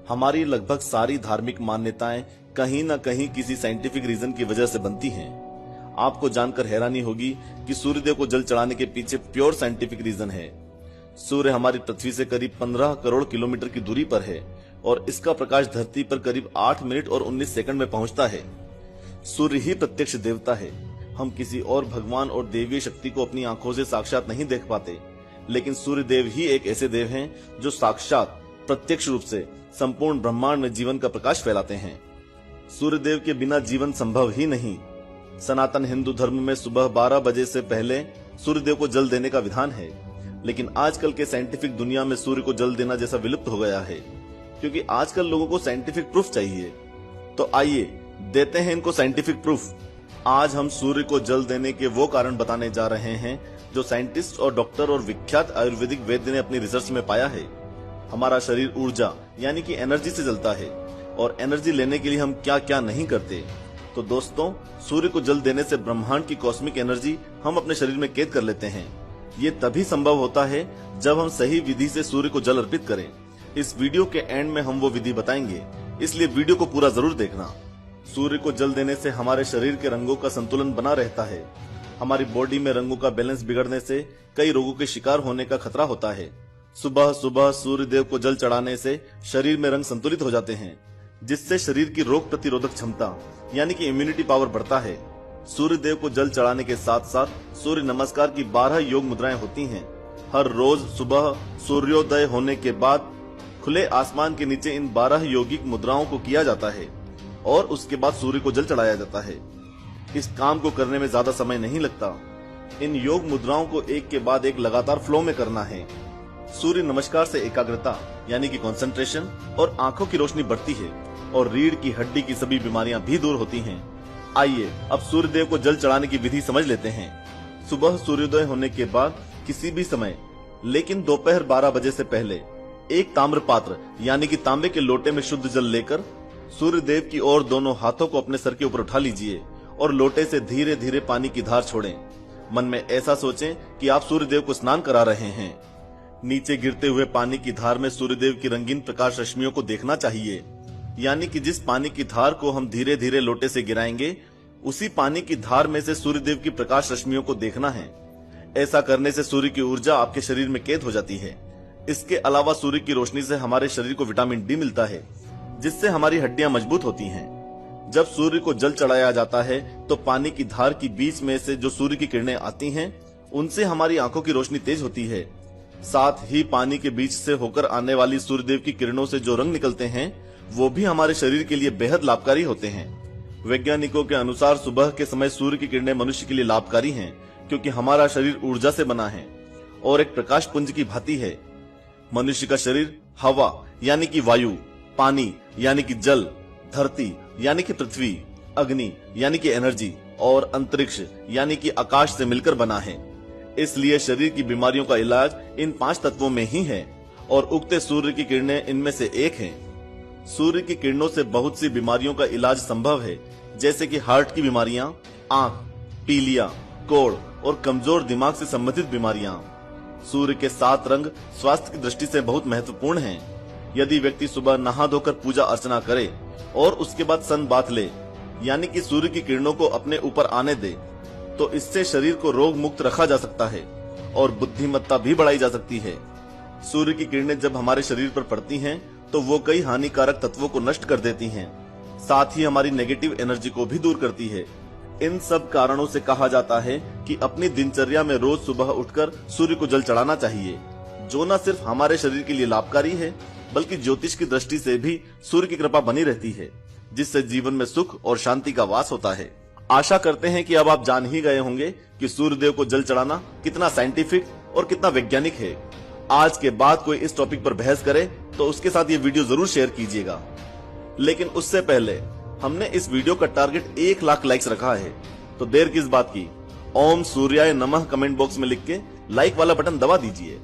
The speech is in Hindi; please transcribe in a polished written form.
हमारी लगभग सारी धार्मिक मान्यताएं कहीं न कहीं किसी साइंटिफिक रीजन की वजह से बनती हैं। आपको जानकर हैरानी होगी कि सूर्यदेव को जल चढ़ाने के पीछे प्योर साइंटिफिक रीजन है। सूर्य हमारी पृथ्वी से करीब 15 करोड़ किलोमीटर की दूरी पर है और इसका प्रकाश धरती पर करीब 8 मिनट और 19 सेकंड में पहुंचता है। सूर्य ही प्रत्यक्ष देवता है। हम किसी और भगवान और देवीय शक्ति को अपनी आंखों से साक्षात नहीं देख पाते, लेकिन सूर्य देव ही एक ऐसे देव हैं जो साक्षात प्रत्यक्ष रूप से संपूर्ण ब्रह्मांड में जीवन का प्रकाश फैलाते हैं। सूर्य देव के बिना जीवन संभव ही नहीं। सनातन हिंदू धर्म में सुबह 12 बजे से पहले सूर्य देव को जल देने का विधान है, लेकिन आजकल के साइंटिफिक दुनिया में सूर्य को जल देना जैसा विलुप्त हो गया है, क्योंकि आजकल लोगों को साइंटिफिक प्रूफ चाहिए। तो आइए देते हैं इनको साइंटिफिक प्रूफ। आज हम सूर्य को जल देने के वो कारण बताने जा रहे हैं जो साइंटिस्ट और डॉक्टर और विख्यात आयुर्वेदिक वैद्य ने अपनी रिसर्च में पाया है। हमारा शरीर ऊर्जा यानी कि एनर्जी से जलता है, और एनर्जी लेने के लिए हम क्या क्या नहीं करते। तो दोस्तों, सूर्य को जल देने से ब्रह्मांड की कॉस्मिक एनर्जी हम अपने शरीर में कैद कर लेते हैं। ये तभी संभव होता है जब हम सही विधि से सूर्य को जल अर्पित करें। इस वीडियो के एंड में हम वो विधि बताएंगे, इसलिए वीडियो को पूरा जरूर देखना। सूर्य को जल देने से हमारे शरीर के रंगों का संतुलन बना रहता है। हमारी बॉडी में रंगों का बैलेंस बिगड़ने से कई रोगों के शिकार होने का खतरा होता है। सुबह सुबह सूर्य देव को जल चढ़ाने से शरीर में रंग संतुलित हो जाते हैं, जिससे शरीर की रोग प्रतिरोधक क्षमता यानी कि इम्यूनिटी पावर बढ़ता है। सूर्य देव को जल चढ़ाने के साथ साथ सूर्य नमस्कार की 12 योग मुद्राएं होती हैं। हर रोज सुबह सूर्योदय होने के बाद खुले आसमान के नीचे इन 12 योगिक मुद्राओं को किया जाता है और उसके बाद सूर्य को जल चढ़ाया जाता है। इस काम को करने में ज्यादा समय नहीं लगता। इन योग मुद्राओं को एक के बाद एक लगातार फ्लो में करना है। सूर्य नमस्कार से एकाग्रता यानी कि कंसंट्रेशन और आंखों की रोशनी बढ़ती है और रीढ़ की हड्डी की सभी बीमारियां भी दूर होती हैं। आइए अब सूर्य देव को जल चढ़ाने की विधि समझ लेते हैं। सुबह सूर्योदय होने के बाद किसी भी समय, लेकिन दोपहर 12 बजे से पहले, एक ताम्र पात्र यानी कि तांबे के लोटे में शुद्ध जल लेकर सूर्य देव की ओर दोनों हाथों को अपने सर के ऊपर उठा लीजिए और लोटे से धीरे धीरे पानी की धार छोड़ें। मन में ऐसा सोचें कि आप सूर्य देव को स्नान करा रहे हैं। नीचे गिरते हुए पानी की धार में सूर्य देव की रंगीन प्रकाश रश्मियों को देखना चाहिए, यानी कि जिस पानी की धार को हम धीरे धीरे लोटे से गिराएंगे, उसी पानी की धार में से सूर्य देव की प्रकाश रश्मियों को देखना है। ऐसा करने से सूर्य की ऊर्जा आपके शरीर में कैद हो जाती है। इसके अलावा सूर्य की रोशनी से हमारे शरीर को विटामिन डी मिलता है, जिससे हमारी हड्डियां मजबूत होती हैं। जब सूर्य को जल चढ़ाया जाता है तो पानी की धार की बीच में से जो सूर्य की किरणें आती हैं, उनसे हमारी आंखों की रोशनी तेज होती है। साथ ही पानी के बीच से होकर आने वाली सूर्यदेव की किरणों से जो रंग निकलते हैं, वो भी हमारे शरीर के लिए बेहद लाभकारी होते हैं। वैज्ञानिकों के अनुसार सुबह के समय सूर्य की किरणें मनुष्य के लिए लाभकारी हैं, क्योंकि हमारा शरीर ऊर्जा से बना है और एक प्रकाश पुंज की भांति है। मनुष्य का शरीर हवा यानी कि वायु, पानी यानी कि जल, धरती यानी कि पृथ्वी, अग्नि यानी कि एनर्जी और अंतरिक्ष यानी कि आकाश से मिलकर बना है। इसलिए शरीर की बीमारियों का इलाज इन 5 तत्वों में ही है और उगते सूर्य की किरणें इनमें से एक हैं। सूर्य की किरणों से बहुत सी बीमारियों का इलाज संभव है, जैसे कि हार्ट की बीमारियां, आंख, पीलिया, कोढ़ और कमजोर दिमाग से संबंधित बीमारियां। सूर्य के 7 रंग स्वास्थ्य की दृष्टि से बहुत महत्वपूर्ण हैं। यदि व्यक्ति सुबह नहा धोकर पूजा अर्चना करे और उसके बाद सन बाथ ले, यानी कि सूर्य की किरणों को अपने ऊपर आने दे, तो इससे शरीर को रोग मुक्त रखा जा सकता है और बुद्धिमत्ता भी बढ़ाई जा सकती है। सूर्य की किरणें जब हमारे शरीर पर पड़ती हैं, तो वो कई हानिकारक तत्वों को नष्ट कर देती हैं, साथ ही हमारी नेगेटिव एनर्जी को भी दूर करती है। इन सब कारणों से कहा जाता है कि अपनी दिनचर्या में रोज सुबह उठकर सूर्य को जल चढ़ाना चाहिए, जो न सिर्फ हमारे शरीर के लिए लाभकारी है, बल्कि ज्योतिष की दृष्टि से भी सूर्य की कृपा बनी रहती है, जिससे जीवन में सुख और शांति का वास होता है। आशा करते हैं कि अब आप जान ही गए होंगे कि सूर्य देव को जल चढ़ाना कितना साइंटिफिक और कितना वैज्ञानिक है। आज के बाद कोई इस टॉपिक पर बहस करे तो उसके साथ ये वीडियो जरूर शेयर कीजिएगा। लेकिन उससे पहले हमने इस वीडियो का टारगेट 1 लाख लाइक्स रखा है, तो देर किस बात की, ओम सूर्याय नमः कमेंट बॉक्स में लिख के लाइक वाला बटन दबा दीजिए।